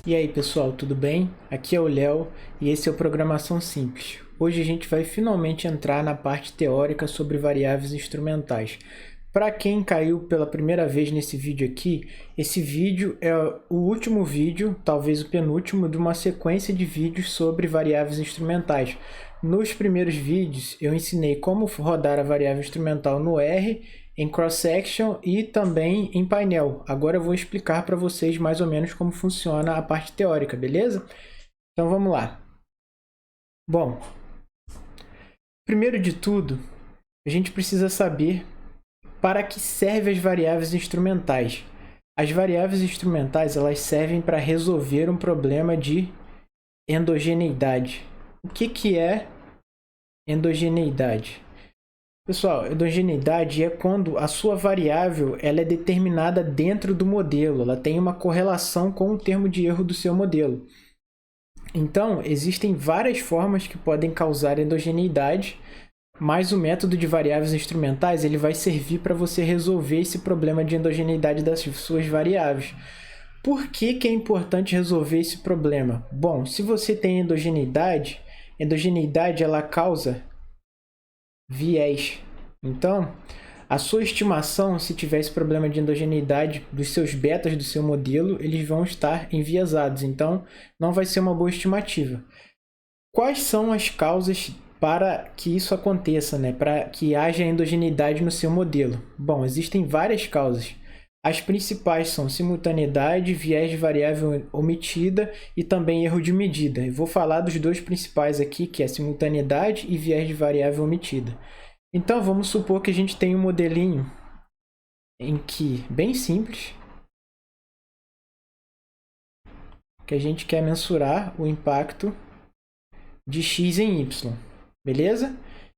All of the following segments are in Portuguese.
E aí pessoal, tudo bem? Aqui é o Léo e esse é o Programação Simples. Hoje a gente vai finalmente entrar na parte teórica sobre variáveis instrumentais. Para quem caiu pela primeira vez nesse vídeo aqui, esse vídeo é o último vídeo, talvez o penúltimo, de uma sequência de vídeos sobre variáveis instrumentais. Nos primeiros vídeos eu ensinei como rodar a variável instrumental no R, em cross-section e também em painel. Agora eu vou explicar para vocês mais ou menos como funciona a parte teórica, beleza? Então vamos lá. Bom, primeiro de tudo, a gente precisa saber para que servem as variáveis instrumentais. As variáveis instrumentais elas servem para resolver um problema de endogeneidade. O que é endogeneidade? Pessoal, endogeneidade é quando a sua variável ela é determinada dentro do modelo, ela tem uma correlação com o termo de erro do seu modelo. Então, existem várias formas que podem causar endogeneidade, mas o método de variáveis instrumentais ele vai servir para você resolver esse problema de endogeneidade das suas variáveis. Por que é importante resolver esse problema? Bom, se você tem endogeneidade ela causa viés. Então, a sua estimação, se tiver esse problema de endogeneidade dos seus betas do seu modelo, eles vão estar enviesados. Então, não vai ser uma boa estimativa. Quais são as causas para que isso aconteça, né? Para que haja endogeneidade no seu modelo? Bom, existem várias causas. As principais são simultaneidade, viés de variável omitida e também erro de medida. Eu vou falar dos dois principais aqui, que é simultaneidade e viés de variável omitida. Então, vamos supor que a gente tem um modelinho em que, bem simples, que a gente quer mensurar o impacto de x em y, beleza?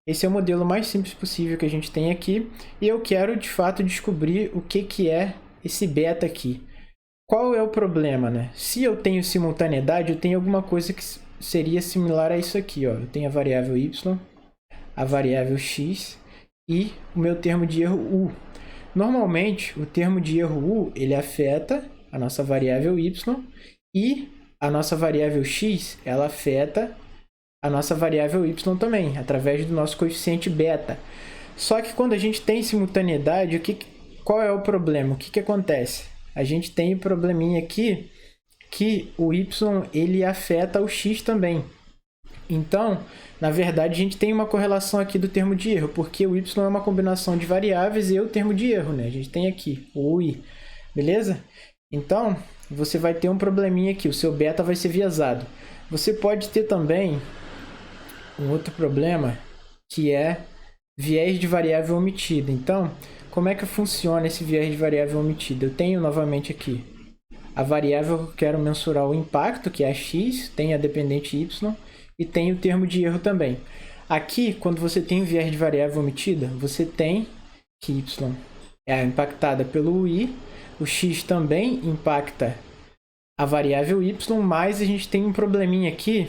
Esse é o modelo mais simples possível que a gente tem aqui e eu quero, de fato, descobrir o que é esse beta aqui. Qual é o problema, né? Se eu tenho simultaneidade, eu tenho alguma coisa que seria similar a isso aqui, ó. Eu tenho a variável y, a variável x e o meu termo de erro u. Normalmente, o termo de erro u ele afeta a nossa variável y e a nossa variável x ela afeta a nossa variável y também, através do nosso coeficiente beta. Só que quando a gente tem simultaneidade, qual é o problema? O que acontece? A gente tem um probleminha aqui que o y ele afeta o x também. Então, na verdade, a gente tem uma correlação aqui do termo de erro, porque o y é uma combinação de variáveis e o termo de erro, né? A gente tem aqui o i, beleza? Então, você vai ter um probleminha aqui, o seu beta vai ser viesado. Você pode ter também um outro problema, que é viés de variável omitida. Então, como é que funciona esse viés de variável omitida? Eu tenho novamente aqui a variável que eu quero mensurar o impacto, que é a x, tem a dependente y, e tem o termo de erro também. Aqui, quando você tem o viés de variável omitida, você tem que y é impactada pelo i, o x também impacta a variável y, mas a gente tem um probleminha aqui,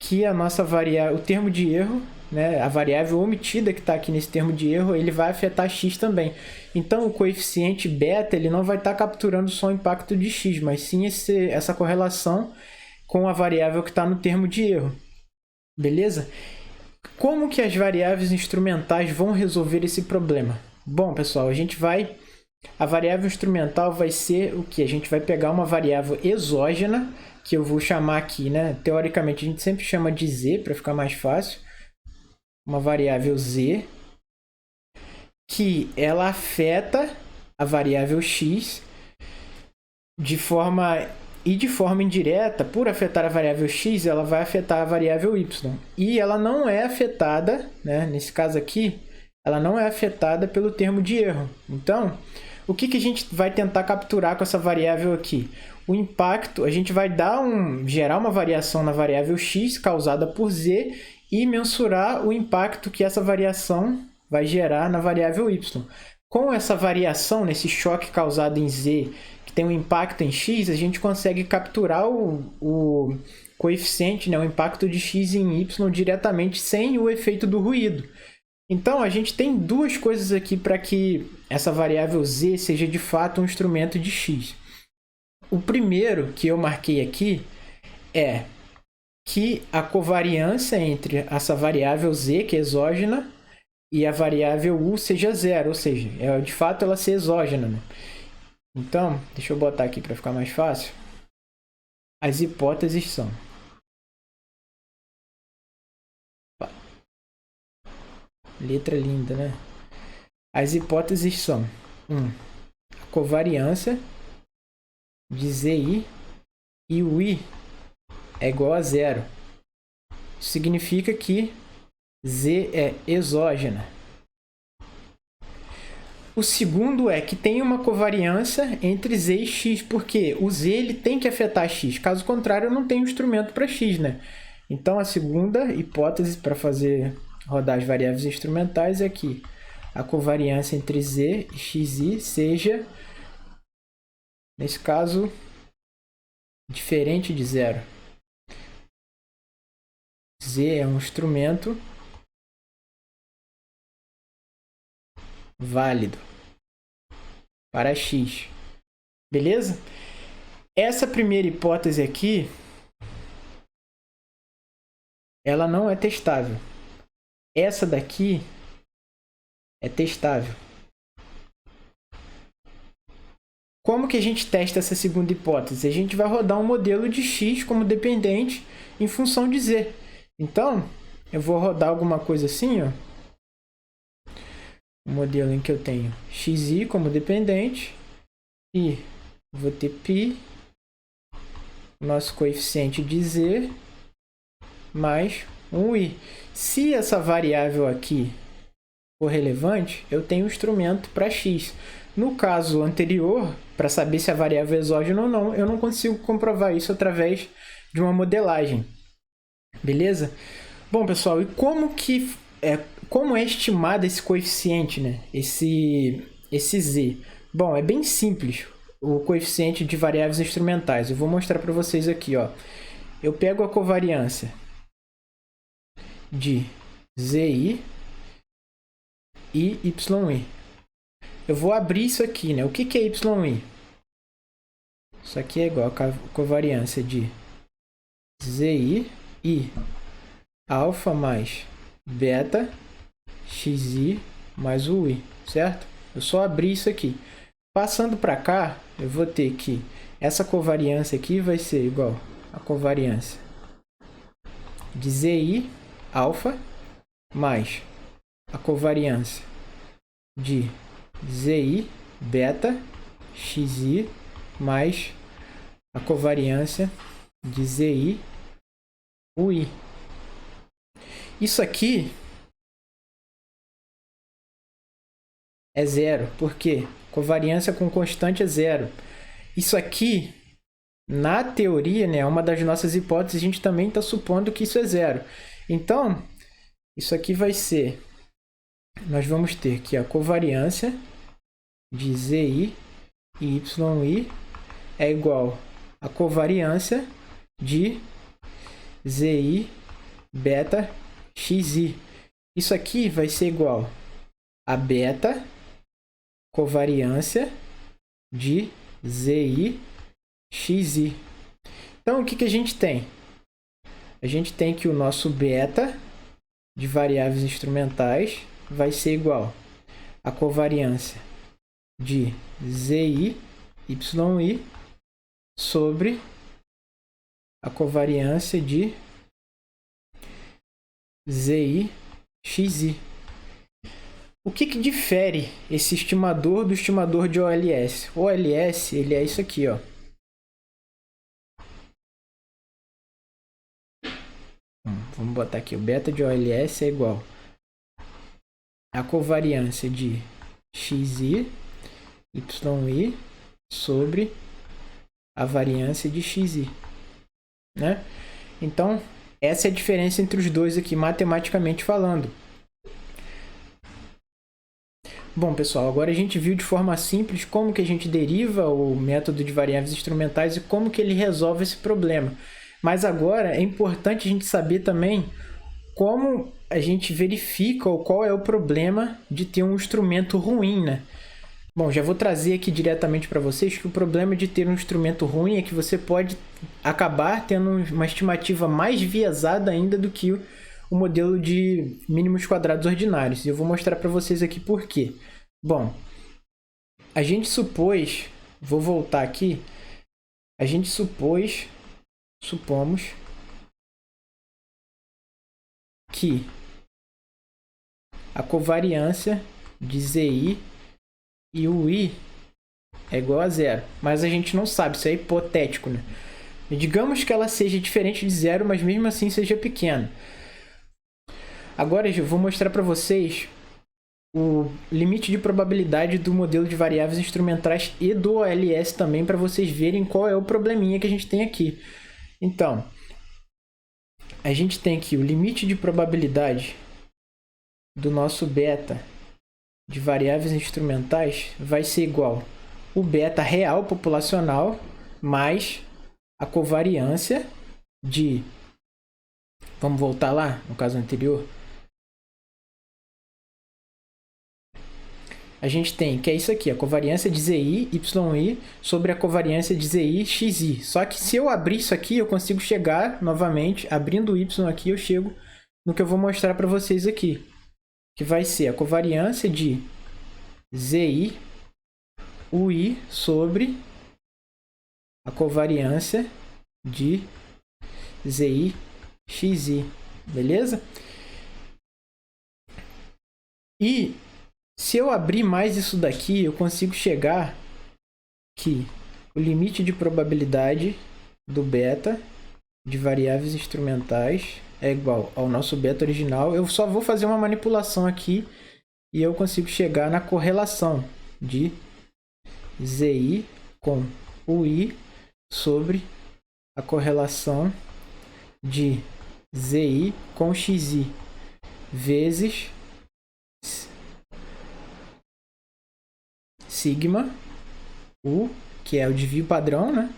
que a nossa variável, o termo de erro, né, a variável omitida que está aqui nesse termo de erro, ele vai afetar x também. Então, o coeficiente beta ele não vai estar capturando só o impacto de x, mas sim essa correlação com a variável que está no termo de erro. Beleza? Como que as variáveis instrumentais vão resolver esse problema? Bom, pessoal, a variável instrumental vai ser o que? A gente vai pegar uma variável exógena, que eu vou chamar aqui, né? Teoricamente, a gente sempre chama de z, para ficar mais fácil. Uma variável z, que ela afeta a variável x de forma indireta. Por afetar a variável x, ela vai afetar a variável y. E ela não é afetada, né? Nesse caso aqui, ela não é afetada pelo termo de erro. Então, o que a gente vai tentar capturar com essa variável aqui? O impacto, a gente vai gerar uma variação na variável x causada por z e mensurar o impacto que essa variação vai gerar na variável y. Com essa variação, nesse choque causado em z, que tem um impacto em x, a gente consegue capturar o coeficiente, né, o impacto de x em y diretamente sem o efeito do ruído. Então, a gente tem duas coisas aqui para que essa variável z seja de fato um instrumento de x. o primeiro que eu marquei aqui é que a covariância entre essa variável z, que é exógena, e a variável u seja zero, ou seja, de fato ela ser exógena, né? Então, deixa eu botar aqui para ficar mais fácil. As hipóteses são... Letra linda, né? As hipóteses são: 1. A covariância de ZI e o I é igual a zero. Isso significa que Z é exógena. O segundo é que tem uma covariância entre Z e X, porque o Z ele tem que afetar X. Caso contrário, eu não tenho instrumento para X, né? Então, a segunda hipótese para fazer rodar as variáveis instrumentais é que a covariância entre Z e XI seja, nesse caso, diferente de zero. Z é um instrumento válido para X. Beleza? Essa primeira hipótese aqui, ela não é testável. Essa daqui é testável. Como que a gente testa essa segunda hipótese? A gente vai rodar um modelo de X como dependente em função de Z. Então, eu vou rodar alguma coisa assim, ó. Um modelo em que eu tenho xi como dependente e vou ter π, nosso coeficiente de Z, mais 1i. Se essa variável aqui for relevante, eu tenho um instrumento para x. No caso anterior, para saber se a variável é exógena ou não, eu não consigo comprovar isso através de uma modelagem. Beleza? Bom, pessoal, e como é estimado esse coeficiente, né? Esse z? Bom, é bem simples o coeficiente de variáveis instrumentais. Eu vou mostrar para vocês aqui, ó. Eu pego a covariância de ZI e YI. Eu vou abrir isso aqui, né? O que é YI? Isso aqui é igual a covariância de ZI e alfa mais beta xi mais ui, certo? Eu só abri isso aqui. Passando para cá, eu vou ter que essa covariância aqui vai ser igual a covariância de ZI alfa mais a covariância de ZI beta xi mais a covariância de ZI ui. Isso aqui é zero, porque covariância com constante é zero. Isso aqui, na teoria, né, é uma das nossas hipóteses, a gente também está supondo que isso é zero. Então, isso aqui vai ser... Nós vamos ter que a covariância de ZI e YI é igual a covariância de ZI beta xi. Isso aqui vai ser igual a beta covariância de ZI xi. Então, o que a gente tem? A gente tem que o nosso beta de variáveis instrumentais vai ser igual a covariância de ZI YI sobre a covariância de ZI xi. O que difere esse estimador do estimador de OLS? O OLS, ele é isso aqui, ó. Vamos botar aqui, o beta de OLS é igual a covariância de xi, YI sobre a variância de xi, né? Então, essa é a diferença entre os dois aqui, matematicamente falando. Bom, pessoal, agora a gente viu de forma simples como que a gente deriva o método de variáveis instrumentais e como que ele resolve esse problema. Mas agora é importante a gente saber também como a gente verifica ou qual é o problema de ter um instrumento ruim, né? Bom, já vou trazer aqui diretamente para vocês que o problema de ter um instrumento ruim é que você pode acabar tendo uma estimativa mais viesada ainda do que o modelo de mínimos quadrados ordinários. E eu vou mostrar para vocês aqui por quê. Bom, a gente supôs, vou voltar aqui, a gente supomos que a covariância de ZI e o I é igual a zero. Mas a gente não sabe, isso é hipotético, né? E digamos que ela seja diferente de zero, mas mesmo assim seja pequena. Agora eu vou mostrar para vocês o limite de probabilidade do modelo de variáveis instrumentais e do OLS também, para vocês verem qual é o probleminha que a gente tem aqui. Então, a gente tem aqui o limite de probabilidade do nosso beta de variáveis instrumentais vai ser igual o beta real populacional mais a covariância de... Vamos voltar lá, no caso anterior. A gente tem, que é isso aqui, a covariância de ZI, YI, sobre a covariância de ZI, XI. Só que se eu abrir isso aqui, eu consigo chegar, novamente, abrindo o Y aqui, eu chego no que eu vou mostrar para vocês aqui. Que vai ser a covariância de ZI, UI, sobre a covariância de ZI, XI. Beleza? E se eu abrir mais isso daqui, eu consigo chegar que o limite de probabilidade do beta de variáveis instrumentais é igual ao nosso beta original. Eu só vou fazer uma manipulação aqui e eu consigo chegar na correlação de ZI com UI sobre a correlação de ZI com XI vezes sigma U, que é o desvio padrão, né?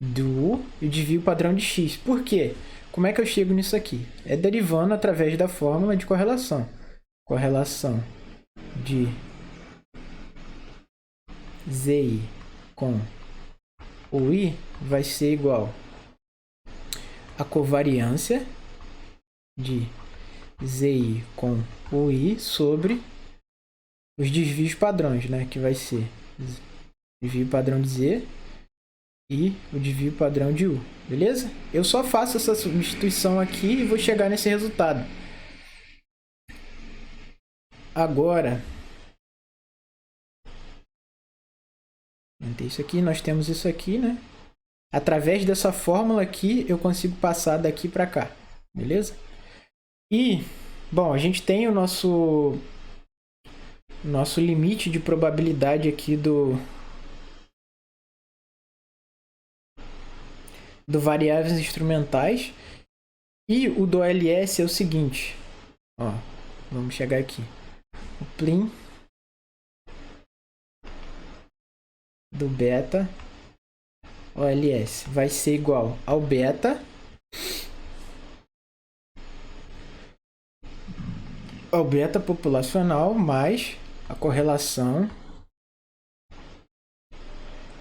Do U e o desvio padrão de X. Por quê? Como é que eu chego nisso aqui? É derivando através da fórmula de correlação. Correlação de ZI com UI vai ser igual a covariância de ZI com UI sobre os desvios padrões, né? Que vai ser desvio padrão de Z e o desvio padrão de U, beleza? Eu só faço essa substituição aqui e vou chegar nesse resultado. Agora, isso aqui, nós temos isso aqui, né? Através dessa fórmula aqui, eu consigo passar daqui para cá, beleza? E, bom, a gente tem o nosso limite de probabilidade aqui do variáveis instrumentais. E o do OLS é o seguinte, ó, vamos chegar aqui. O plin do beta OLS vai ser igual ao beta populacional mais a correlação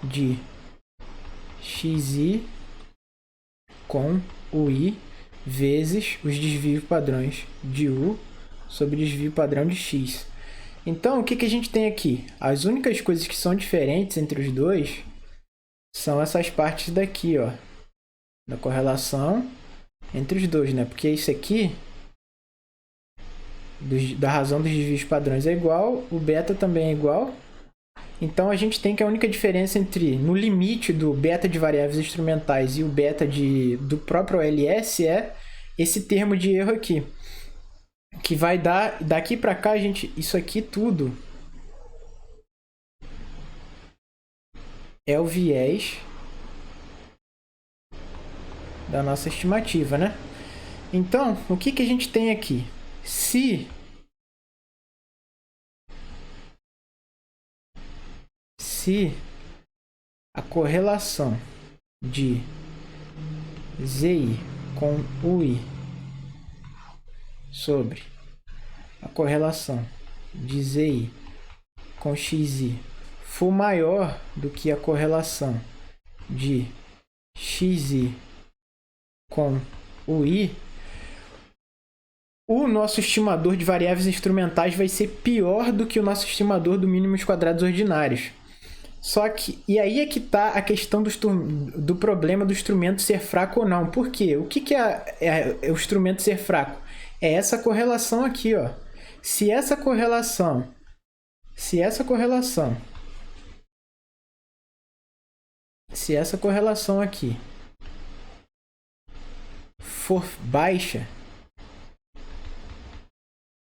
de XI com UI vezes os desvios padrões de U sobre desvio padrão de X. Então, o que a gente tem aqui? As únicas coisas que são diferentes entre os dois são essas partes daqui, ó, da correlação entre os dois, né? Porque isso aqui, da razão dos desvios padrões é igual, o beta também é igual. Então, a gente tem que a única diferença entre, no limite do beta de variáveis instrumentais e o beta do próprio OLS é esse termo de erro aqui. Que vai dar, daqui para cá, isso aqui tudo é o viés da nossa estimativa, né? Então, o que a gente tem aqui? Se a correlação de ZI com UI sobre a correlação de ZI com XI for maior do que a correlação de xi com o i, o nosso estimador de variáveis instrumentais vai ser pior do que o nosso estimador do mínimos quadrados ordinários. Só que, e aí é que está a questão do problema do instrumento ser fraco ou não. Por quê? O que é o instrumento ser fraco? É essa correlação aqui, ó. Se essa correlação aqui for baixa,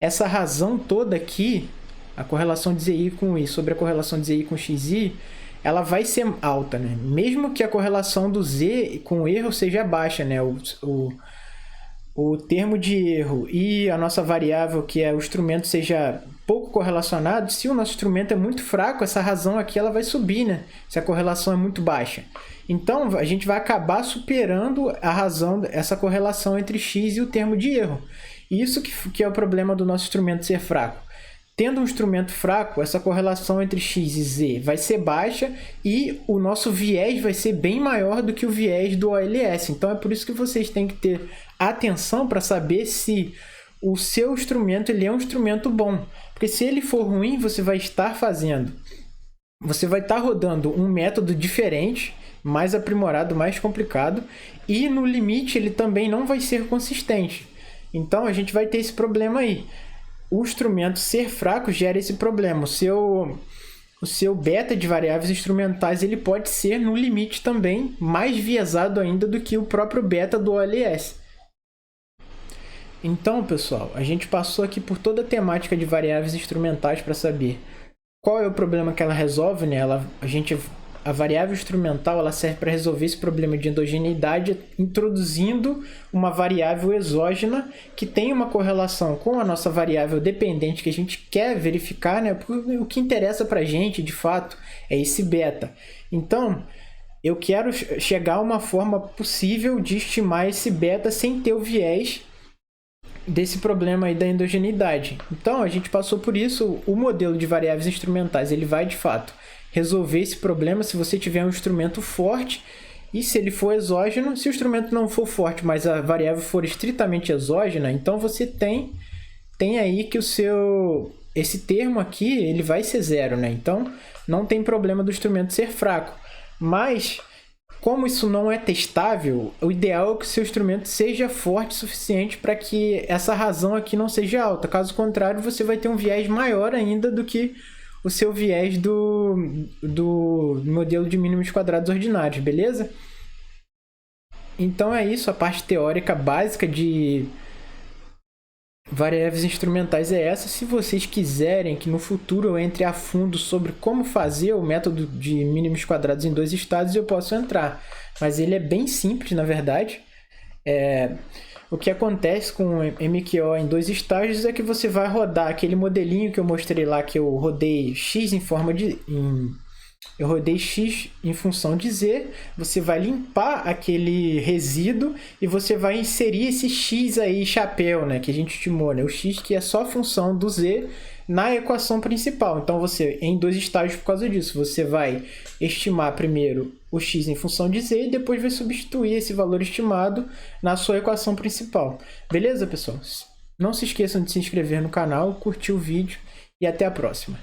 essa razão toda aqui, a correlação de ZI com I sobre a correlação de ZI com XI, ela vai ser alta, né? Mesmo que a correlação do Z com o erro seja baixa, né? O termo de erro e a nossa variável, que é o instrumento, seja pouco correlacionado, se o nosso instrumento é muito fraco, essa razão aqui ela vai subir, né? Se a correlação é muito baixa. Então, a gente vai acabar superando a razão, essa correlação entre x e o termo de erro. Isso que é o problema do nosso instrumento ser fraco. Tendo um instrumento fraco, essa correlação entre x e z vai ser baixa e o nosso viés vai ser bem maior do que o viés do OLS. Então, é por isso que vocês têm que ter atenção para saber se o seu instrumento ele é um instrumento bom. Porque se ele for ruim, você vai estar rodando um método diferente, mais aprimorado, mais complicado, e no limite ele também não vai ser consistente. Então, a gente vai ter esse problema aí. O instrumento ser fraco gera esse problema. O seu beta de variáveis instrumentais ele pode ser, no limite também, mais viesado ainda do que o próprio beta do OLS. Então, pessoal, a gente passou aqui por toda a temática de variáveis instrumentais para saber qual é o problema que ela resolve, né? A variável instrumental ela serve para resolver esse problema de endogeneidade, introduzindo uma variável exógena que tem uma correlação com a nossa variável dependente que a gente quer verificar, né? Porque o que interessa para a gente, de fato, é esse beta. Então, eu quero chegar a uma forma possível de estimar esse beta sem ter o viés desse problema aí da endogeneidade. Então, a gente passou por isso. O modelo de variáveis instrumentais ele vai, de fato, resolver esse problema se você tiver um instrumento forte e se ele for exógeno. Se o instrumento não for forte, mas a variável for estritamente exógena, então você tem aí que esse termo aqui ele vai ser zero, né? Então, não tem problema do instrumento ser fraco. Mas, como isso não é testável, o ideal é que o seu instrumento seja forte o suficiente para que essa razão aqui não seja alta. Caso contrário, você vai ter um viés maior ainda do que o seu viés do modelo de mínimos quadrados ordinários, beleza? Então é isso, a parte teórica básica de variáveis instrumentais é essa. Se vocês quiserem que no futuro eu entre a fundo sobre como fazer o método de mínimos quadrados em dois estados, eu posso entrar. Mas ele é bem simples, na verdade. O que acontece com o MQO em dois estágios é que você vai rodar aquele modelinho que eu mostrei lá, que eu rodei x eu rodei x em função de z, você vai limpar aquele resíduo e você vai inserir esse x aí, chapéu, né, que a gente estimou, né, o x que é só função do z na equação principal. Então, você, em dois estágios por causa disso, você vai estimar primeiro o x em função de z e depois vai substituir esse valor estimado na sua equação principal. Beleza, pessoal? Não se esqueçam de se inscrever no canal, curtir o vídeo e até a próxima.